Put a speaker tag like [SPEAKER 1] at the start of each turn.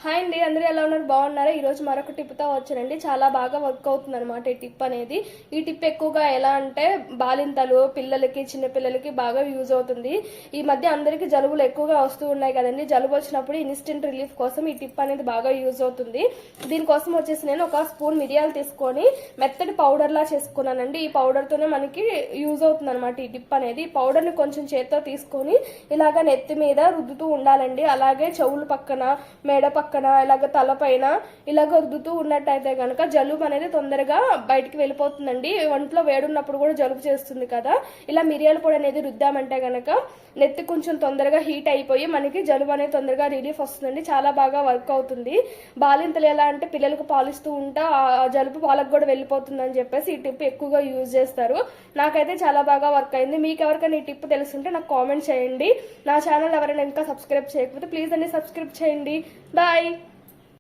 [SPEAKER 1] Hi అండి, అందరూ ఎలా ఉన్నారు? బాగున్నారా? ఈరోజు మరొక టిప్తో వచ్చానండి. చాలా బాగా వర్క్ అవుతుంది అనమాట ఈ టిప్ అనేది. ఈ టిప్ ఎక్కువగా ఎలా అంటే బాలింతలు, పిల్లలకి, చిన్నపిల్లలకి బాగా యూజ్ అవుతుంది. ఈ మధ్య అందరికీ జలుబులు ఎక్కువగా వస్తూ ఉన్నాయి కదండి. జలుబు వచ్చినప్పుడు ఇన్స్టెంట్ రిలీఫ్ కోసం ఈ టిప్ అనేది బాగా యూజ్ అవుతుంది. దీనికోసం వచ్చేసి నేను ఒక స్పూన్ మిరియాలు తీసుకొని మెత్తటి పౌడర్ లా చేసుకున్నానండి. ఈ పౌడర్ తోనే మనకి యూజ్ అవుతుంది అనమాట ఈ టిప్ అనేది. ఈ పౌడర్ ని కొంచెం చేత్తో తీసుకొని ఇలాగ నెత్తి మీద రుద్దుతూ ఉండాలండి. అలాగే చెవుల పక్కన, మెడ పక్కన, ఇలాగ తలపైన ఇలాగ రుద్దుతూ ఉన్నట్టయితే కనుక జలుబు అనేది తొందరగా బయటికి వెళ్ళిపోతుందండి. ఒంట్లో వేడున్నప్పుడు కూడా జలుబు చేస్తుంది కదా. ఇలా మిరియాల పొడి అనేది రుద్దామంటే కనుక నెత్తి కొంచెం తొందరగా హీట్ అయిపోయి మనకి జలుబు అనేది తొందరగా రిలీఫ్ వస్తుందండి. చాలా బాగా వర్క్ అవుతుంది. బాలింతలు ఎలా అంటే పిల్లలకు పాలిస్తూ ఉంటా ఆ జలుబు వాళ్ళకు కూడా వెళ్ళిపోతుందని చెప్పేసి ఈ టిప్ ఎక్కువగా యూజ్ చేస్తారు. నాకైతే చాలా బాగా వర్క్ అయింది. మీకు ఎవరికైనా ఈ టిప్ తెలుసుంటే నాకు కామెంట్ చేయండి. నా ఛానల్ ఎవరైనా ఇంకా సబ్స్క్రైబ్ చేయకపోతే ప్లీజ్ అండి సబ్స్క్రైబ్ చేయండి. బాయ్.